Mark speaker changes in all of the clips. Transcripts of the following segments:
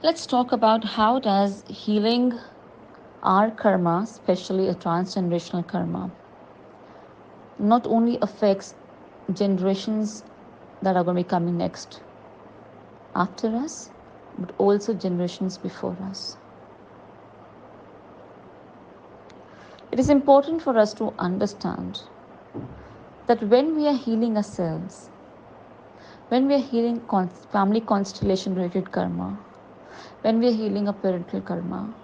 Speaker 1: Let's talk about how does healing our karma, especially a transgenerational karma, not only affects generations that are going to be coming next after us, but also generations before us. It is important for us to understand that when we are healing ourselves, when we are healing family constellation related karma, when we are healing a parental karma,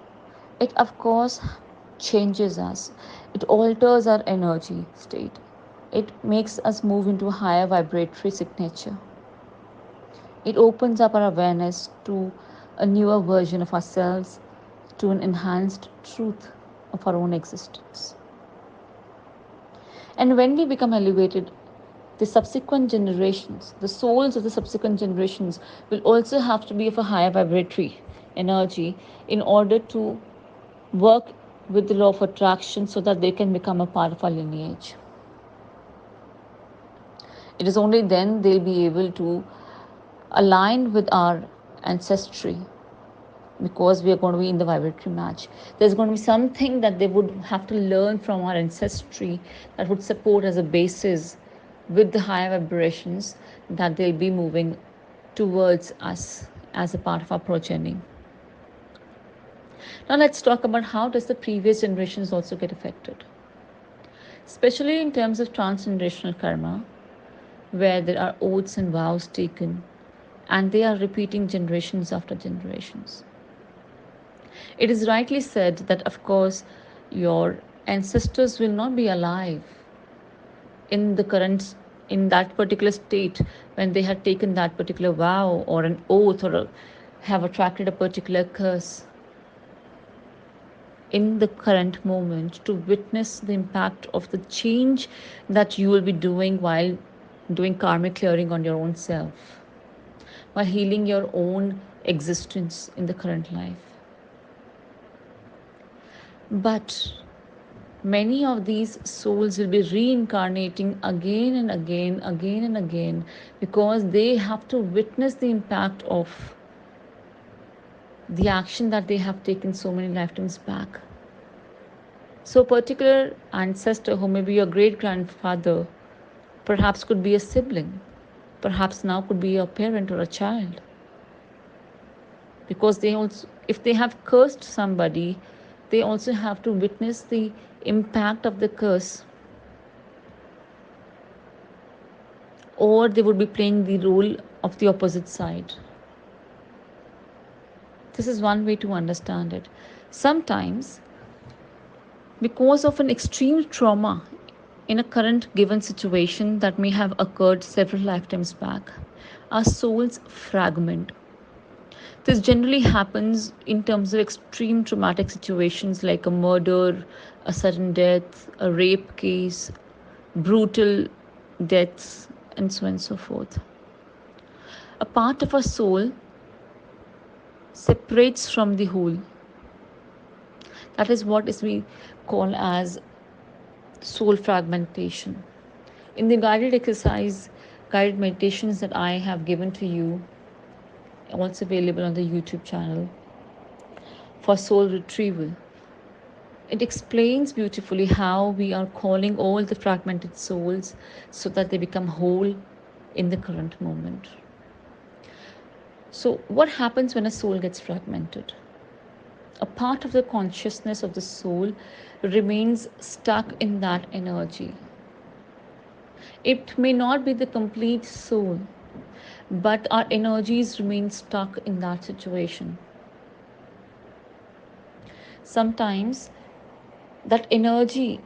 Speaker 1: it of course changes us. It alters our energy state. It makes us move into a higher vibratory signature. It opens up our awareness to a newer version of ourselves, to an enhanced truth of our own existence. And when we become elevated, the subsequent generations, the souls of the subsequent generations, will also have to be of a higher vibratory energy in order to work with the law of attraction so that they can become a part of our lineage. It is only then they'll be able to align with our ancestry, because we are going to be in the vibratory match. There's going to be something that they would have to learn from our ancestry that would support as a basis with the higher vibrations that they'll be moving towards us as a part of our progeny. Now let's talk about how does the previous generations also get affected, especially in terms of transgenerational karma, where there are oaths and vows taken and they are repeating generations after generations. It is rightly said that, of course, your ancestors will not be alive in the current, in that particular state when they had taken that particular vow or an oath, or have attracted a particular curse in the current moment to witness the impact of the change that you will be doing while doing karmic clearing on your own self, while healing your own existence in the current life. But many of these souls will be reincarnating again and again, again and again, because they have to witness the impact of the action that they have taken so many lifetimes back. So, a particular ancestor who may be your great grandfather, perhaps could be a sibling, perhaps now could be a parent or a child. Because they also, if they have cursed somebody, they also have to witness the impact of the curse, or they would be playing the role of the opposite side. This is one way to understand it. Sometimes, because of an extreme trauma in a current given situation that may have occurred several lifetimes back, our souls fragment. This generally happens in terms of extreme traumatic situations like a murder, a sudden death, a rape case, brutal deaths, and so on and so forth. A part of our soul separates from the whole. That is what is we call as soul fragmentation. In the guided exercise, guided meditations that I have given to you, also available on the YouTube channel, for soul retrieval, it explains beautifully how we are calling all the fragmented souls so that they become whole in the current moment. So, what happens when a soul gets fragmented? A part of the consciousness of the soul remains stuck in that energy. It may not be the complete soul, but our energies remain stuck in that situation. Sometimes that energy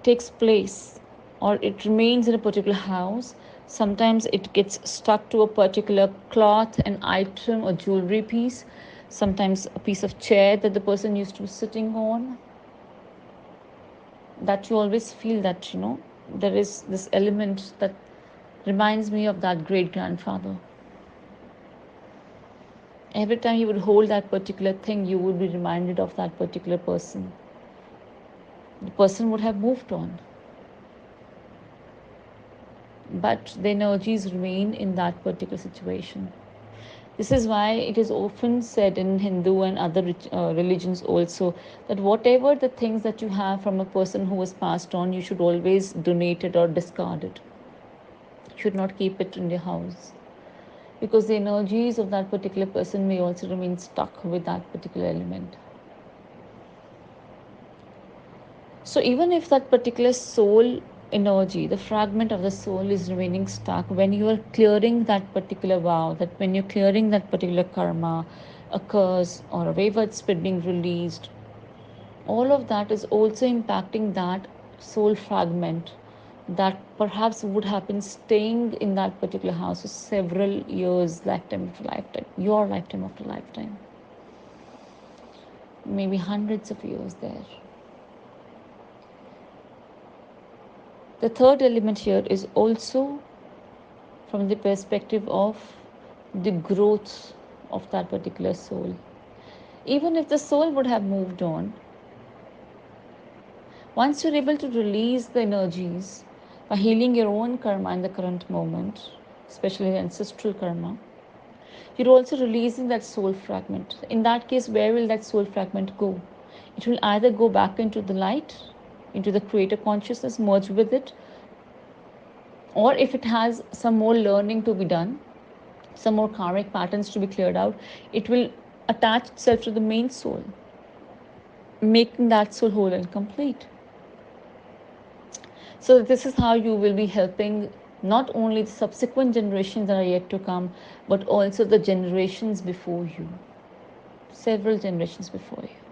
Speaker 1: takes place or it remains in a particular house. Sometimes it gets stuck to a particular cloth, an item, or jewelry piece. Sometimes a piece of chair that the person used to be sitting on. That you always feel that, there is this element that reminds me of that great grandfather. Every time you would hold that particular thing, you would be reminded of that particular person. The person would have moved on, but the energies remain in that particular situation. This is why it is often said in Hindu and other religions also, that whatever the things that you have from a person who was passed on, you should always donate it or discard it. You should not keep it in your house, because the energies of that particular person may also remain stuck with that particular element. So even if that particular soul energy, the fragment of the soul is remaining stuck, when you are clearing that particular vow, that when you're clearing that particular karma, a curse or a wayward spirit being released, all of that is also impacting that soul fragment that perhaps would have been staying in that particular house for several years, lifetime after lifetime, your lifetime after lifetime, maybe hundreds of years there. The third element here is also from the perspective of the growth of that particular soul. Even if the soul would have moved on, once you're able to release the energies by healing your own karma in the current moment, especially the ancestral karma, you're also releasing that soul fragment. In that case, where will that soul fragment go? It will either go back into the light, into the creator consciousness, merge with it, or if it has some more learning to be done, some more karmic patterns to be cleared out, it will attach itself to the main soul, making that soul whole and complete. So this is how you will be helping not only the subsequent generations that are yet to come, but also the generations before you, several generations before you.